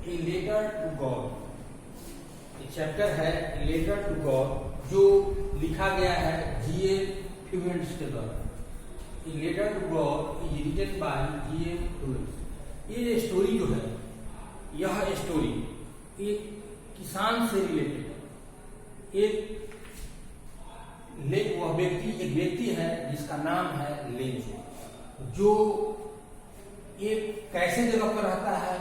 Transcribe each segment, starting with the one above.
A letter to God. एक chapter है a letter to God जो लिखा गया है G.A. फ्यूएंट्स के द्वारा। A letter to God is written by G.A. Fuentes. ये स्टोरी जो है, यह स्टोरी एक किसान से रिलेटेड है। एक व्यक्ति है जिसका नाम है लेंचो, जो एक कैसे जगह पर रहता है,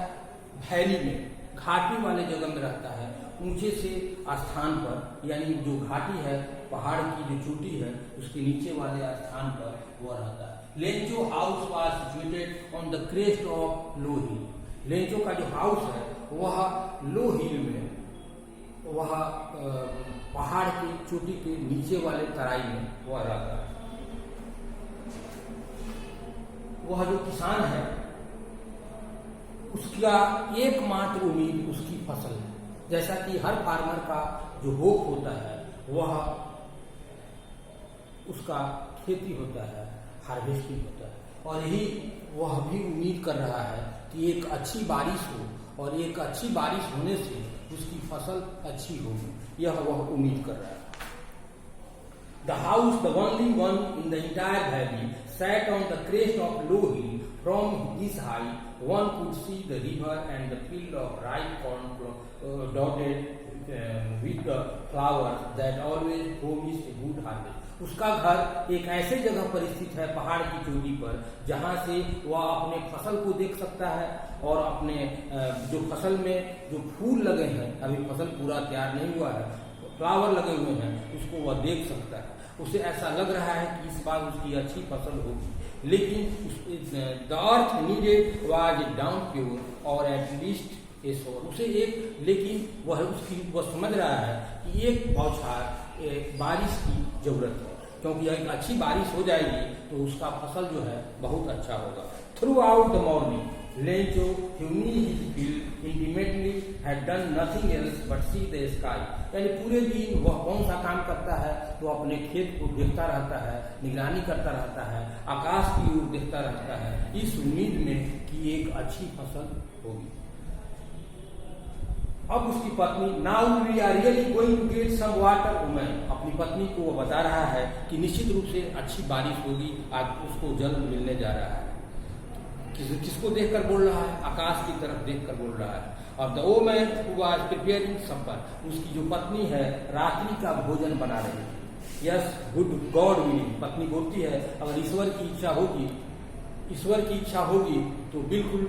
वैली में, घाटी वाले जगह में रहता है, ऊंचे से स्थान पर, यानी जो घाटी है, पहाड़ की जो चोटी है, उसके नीचे वाले स्थान पर वह रहता है। Lencho house was situated on the crest of low hill. Lencho का जो हाउस है वह लो हिल में, वह पहाड़ की चोटी के नीचे वाले तराई में वह रहता है। वह जो किसान है उसका एकमात्र उम्मीद उसकी फसल है। जैसा कि हर फार्मर का जो होप होता है वह उसका खेती होता है, हार्वेस्टिंग होता है, और यही वह भी उम्मीद कर रहा है कि एक अच्छी बारिश हो, और एक अच्छी बारिश होने से उसकी फसल अच्छी होगी, यह वह उम्मीद कर रहा है। The house, the only one in the entire valley, sat on the crest of low hill. From this height, one could see the river and the field of ripe corn dotted with the flowers that always promise a good harvest. उसका घर एक ऐसे जगह पर स्थित है, पहाड़ की चोटी पर, जहां से वह अपने फसल को देख सकता है, और अपने जो फसल में जो फूल लगे हैं, अभी फसल पूरा तैयार नहीं हुआ है, फ्लावर लगे हुए हैं, उसको वह देख सकता है। उसे ऐसा लग रहा है कि इस बार उसकी अच्छी फसल होगी, लेकिन the earth needed was down pure और एट लीस्ट ए शोर। उसे एक, लेकिन वह समझ रहा है कि एक बौछार बारिश की जरूरत है, क्योंकि एक अच्छी बारिश हो जाएगी तो उसका फसल जो है बहुत अच्छा होगा। Through out the morning Lencho who knew his field intimately had done nothing else but see the sky। यानी पूरे दिन वह कौन सा काम करता है, तो अपने खेत को देखता रहता है, निगरानी करता रहता है, आकाश की ओर देखता रहता है, इस उम्मीद में कि एक अच्छी फसल होगी। अब उसकी पत्नी, now we are really going to get some water women, अपनी पत्नी को वो बता रहा है कि निश्चित रूप से अच्छी बारिश होगी, आज उसको जल मिलने जा रहा है। किसको देखकर बोल रहा है? आकाश की तरफ देखकर बोल रहा है। और the woman who was preparing supper, उसकी जो पत्नी है रात्रि का भोजन बना रही है। यस गुड गॉड विलिंग, पत्नी बोलती है अगर ईश्वर की इच्छा होगी तो बिल्कुल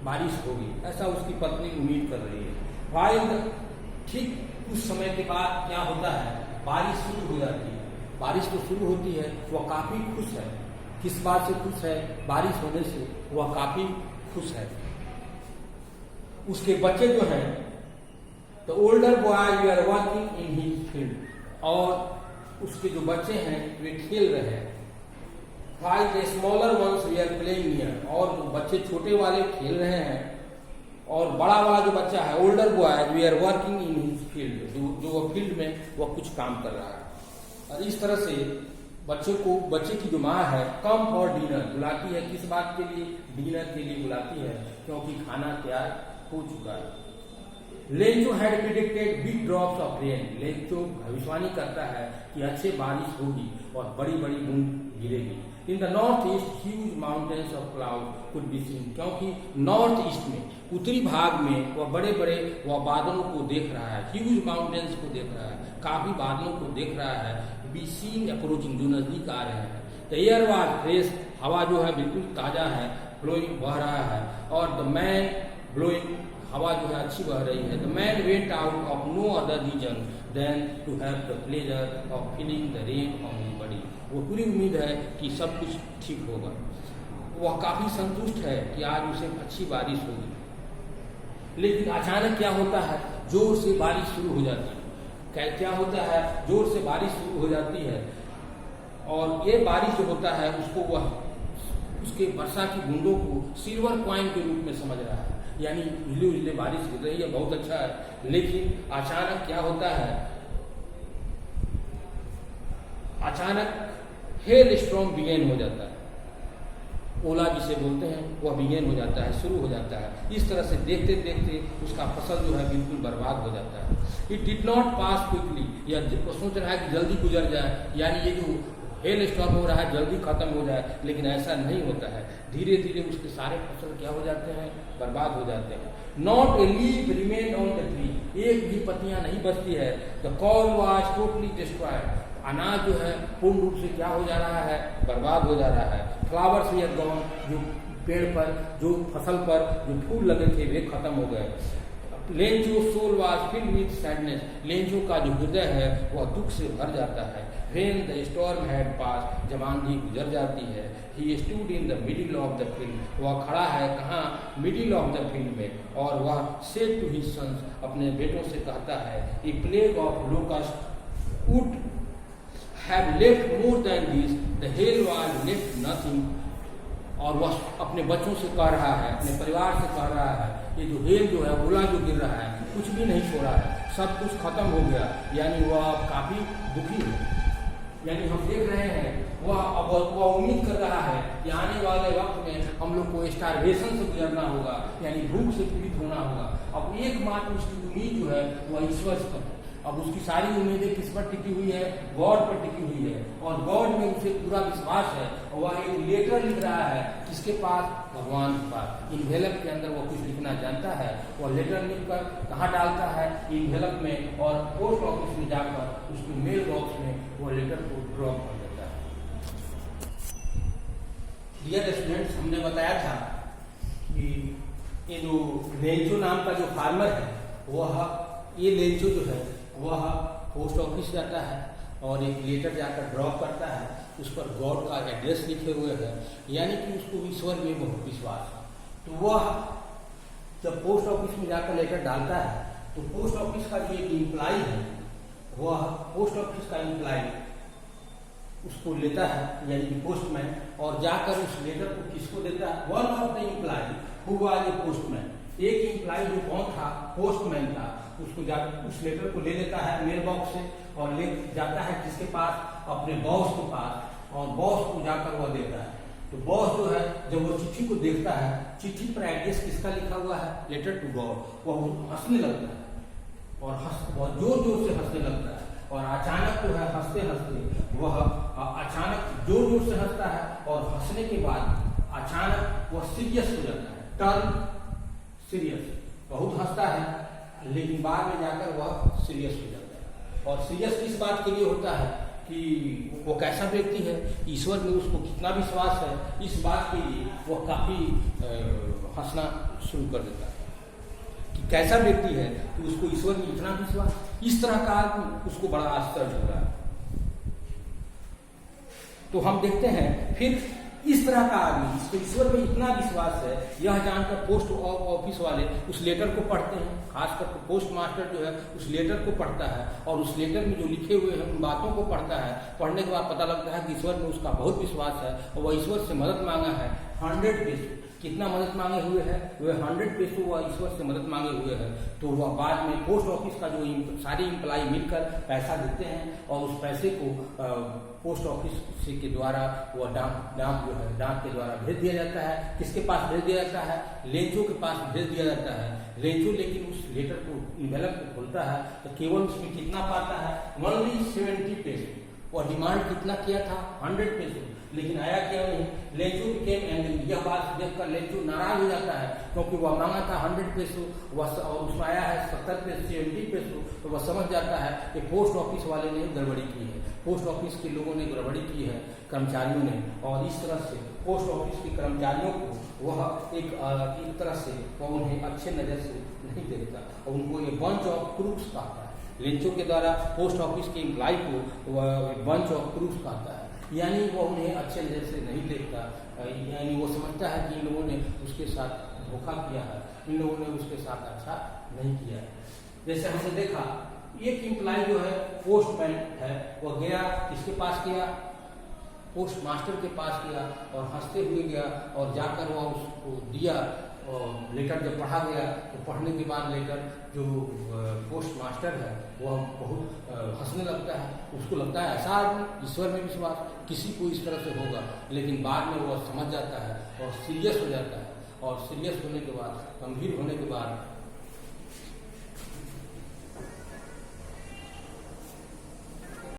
बारिश होगी, ऐसा उसकी पत्नी उम्मीद कर रही है। वाइल ठीक कुछ समय के बाद क्या होता है, बारिश शुरू हो जाती है। बारिश तो शुरू होती है, वह काफी खुश है। किस बात से खुश है? बारिश होने से वह काफी खुश है। उसके बच्चे जो हैं, the older boy we are working in his field, और उसके जो बच्चे हैं वे खेल रहे हैं। While the smaller ones we are playing near, और जो बच्चे छोटे वाले खेल रहे हैं, और बड़ा वाला जो बच्चा है older boy we are working in his field, जो फील्ड में वह कुछ काम कर रहा है। और इस तरह से बच्चे की जो माँ है कम फॉर डिनर बुलाती है। किस बात के लिए? डिनर के लिए बुलाती है, क्योंकि खाना तैयार हो चुका है। Lencho had predicted big drops of rain, Lencho भविष्यवाणी करता है कि अच्छे बारिश होगी और बड़ी बड़ी बूंद गिरेगी। In the north east huge mountains of cloud could be seen, क्योंकि नॉर्थ ईस्ट में, उत्तरी भाग में वह बड़े बड़े बादलों को देख रहा है, ह्यूज माउंटेन्स को देख रहा है, काफी बादलों को देख रहा है। बी सीन अप्रोचिंग, जो नजदीक आ रहे हैं। द एयर वाज फ्रेश, हवा जो है बिल्कुल ताजा है, ब्लोइंग बह रहा है, और द मैन ब्लोइंग, हवा जो है अच्छी बह रही है। The man went out of no other reason than to have the pleasure of feeling the rain on his body. वो पूरी उम्मीद है कि सब कुछ ठीक होगा। वह काफी संतुष्ट है कि आज उसे अच्छी बारिश होगी। लेकिन अचानक क्या होता है, जोर से बारिश शुरू हो जाती है। क्या होता है, जोर से बारिश शुरू हो जाती है, और ये बारिश जो होता है उसको वह उसके वर्षा की बूंदों को सिल्वर कॉइन के रूप में समझ रहा है, यानी उजले उजले बारिश हो रही है, बहुत अच्छा है। लेकिन अचानक क्या होता है, अचानक हेल स्टॉर्म बिगेन हो जाता है। ओला जिसे बोलते हैं वह बिगेन हो जाता है, शुरू हो जाता है। इस तरह से देखते देखते उसका फसल जो है बिल्कुल बर्बाद हो जाता है। It did not pass quickly, या सोच रहा है कि जल्दी गुजर जाए, यानी ये जो हेल स्टॉर्म हो रहा है जल्दी खत्म हो जाए, लेकिन ऐसा नहीं होता है। धीरे धीरे उसके सारे फसल क्या हो जाते हैं, बर्बाद हो जाते हैं। Not a leaf remain on the tree, एक भी पत्तियां नहीं बचती है। The corn was totally destroyed, अनाज जो है पूर्ण रूप से क्या हो जा रहा है, बर्बाद हो जा रहा है। फ्लावर्स वी आर गॉन, जो पेड़ पर, जो फसल पर जो फूल लगे थे वे खत्म हो गए। Lencho soul was filled with sadness, Lencho का जो हृदय है वह दुख से भर जाता है। When the storm had passed, जब आंधी गुजर जाती है, he stood in the middle of the field, वह खड़ा है कहाँ, मिडिल ऑफ द फील्ड में, और वह said to his sons, अपने बेटों से कहता है, a plague of locust would have left more than this, the hail was left nothing, और वह अपने बच्चों से कह रहा है, अपने परिवार से कह रहा है, ये जो हेल जो है, ओला जो गिर रहा है, कुछ भी नहीं छोड़ा है, सब कुछ खत्म हो गया। यानी वह काफी दुखी है। यानी हम देख रहे हैं वह उम्मीद कर रहा है कि आने वाले वक्त में हम लोग को स्टारवेशन से गुजरना होगा, यानी भूख से पीड़ित होना होगा। अब एकमात्र उसकी उम्मीद जो है वह ईश्वर पर है। अब उसकी सारी उम्मीदें किस पर टिकी हुई है, गॉड पर टिकी हुई है, और गॉड में उसे पूरा विश्वास है। और वह एक लेटर लिख रहा है किसके पास, भगवान के पास। इन्वेलप के अंदर वो कुछ लिखना जानता है, वह लेटर लिखकर कहाँ डालता है, इन्वेलप में, और पोस्ट ऑफिस में जाकर उसके मेल बॉक्स में वो लेटर को ड्रॉप कर देता है। डियर स्टूडेंट्स, हमने बताया था कि ये जो लेंचो नाम का जो फार्मर है, वह ये लेंचो जो है वह पोस्ट ऑफिस जाता है और एक लेटर जाकर ड्रॉप करता है, उस पर गॉड का एड्रेस लिखे हुए है, यानी कि उसको ईश्वर में बहुत विश्वास है। तो वह जब पोस्ट ऑफिस में जाकर लेटर डालता है, तो पोस्ट ऑफिस का जो एक एम्प्लॉय है, वह पोस्ट ऑफिस का एम्प्लॉय उसको लेता है, यानी कि पोस्टमैन, और जाकर उस लेटर को किसको देता है, one of the employ who was a postman, एक एम्प्लॉय जो कौन था, पोस्टमैन था, उसको जाकर उस लेटर को ले लेता है मेल बॉक्स से और ले जाता है किसके पास, अपने बॉस के पास, और बॉस को जाकर वह देता है। तो बॉस जो है जब वो चिट्ठी को देखता है, चिट्ठी पर एड्रेस किसका लिखा हुआ है, लेटर टू गॉड, वह हंसने लगता है और वह जोर जोर से हंसने लगता है। और अचानक जो है हंसते हंसते वह अचानक जोर जोर से हंसता है, और हंसने के बाद अचानक वह सीरियस हो जाता है, टर्न सीरियस। बहुत हंसता है लेकिन बाद में जाकर वह सीरियस हो जाता है। और सीरियस इस बात के लिए होता है कि वो कैसा व्यक्ति है, ईश्वर में उसको कितना विश्वास है, इस बात के लिए वह काफी हंसना शुरू कर देता है कि कैसा व्यक्ति है कि उसको ईश्वर में इतना विश्वास। इस तरह का उसको बड़ा आश्चर्य हो रहा है। तो हम देखते हैं फिर इस तरह का आदमी जिसको ईश्वर में इतना विश्वास है, यह जानकर पोस्ट ऑफिस वाले उस लेटर को पढ़ते हैं, खासकर पोस्ट मास्टर जो है उस लेटर को पढ़ता है, और उस लेटर में जो लिखे हुए हैं उन बातों को पढ़ता है। पढ़ने के बाद पता लगता है कि ईश्वर में उसका बहुत विश्वास है, और वह ईश्वर से मदद मांगा है 100 पैसे। कितना मदद मांगे हुए है, वह 100 पैसे वह ईश्वर से मदद मांगे हुए है। तो वह बाद में पोस्ट ऑफिस का जो सारे एम्प्लॉय मिलकर पैसा देते हैं, और उस पैसे को पोस्ट ऑफिस के द्वारा वह डाक जो है डाक के द्वारा भेज दिया जाता है। किसके पास भेज दिया जाता है, लेंचो के पास भेज दिया जाता है। लेंचो लेकिन उस लेटर को इन्वेलप को खोलता है तो केवल उसमें कितना पाता है, ओनली 70 पैसे। और डिमांड कितना किया था, 100 पैसे, लेकिन आया क्या नहीं। लेंचो बिकेम एंग्री, यह बात देखकर लेंचो नाराज हो जाता है, क्योंकि वह मांगा था 100 पैसे, और उसमें आया है 70 पैसे, 70 पैसे। तो वह समझ जाता है कि पोस्ट ऑफिस वाले ने गड़बड़ी की है, पोस्ट ऑफिस के लोगों ने गड़बड़ी की है, कर्मचारियों ने। और इस तरह से पोस्ट ऑफिस के कर्मचारियों को वह एक तरह से वह उन्हें अच्छे नजर से नहीं देखता, और उनको ये बंच ऑफ क्रूक्स कहता है। लेंचो के द्वारा पोस्ट ऑफिस के एम्प्लॉय को वह बंच ऑफ क्रूक्स कहता है, यानी वो उन्हें अच्छे नजर से नहीं देखता। यानी वो समझता है कि इन लोगों ने उसके साथ धोखा किया है, इन लोगों ने उसके साथ अच्छा नहीं किया है। जैसे हमने देखा एक एम्प्लॉय जो है पोस्टमैन है, वह गया, किसके पास गया, पोस्ट मास्टर के पास गया, और हंसते हुए गया, और जाकर वह उसको दिया लेटर जब पढ़ा गया तो पढ़ने के बाद लेटर जो पोस्ट मास्टर है वो बहुत हंसने लगता है, उसको लगता है ऐसा ईश्वर में विश्वास, किसी को इस तरह से होगा, लेकिन बाद में वो समझ जाता है और सीरियस हो जाता है, और सीरियस होने के बाद, गंभीर होने के बाद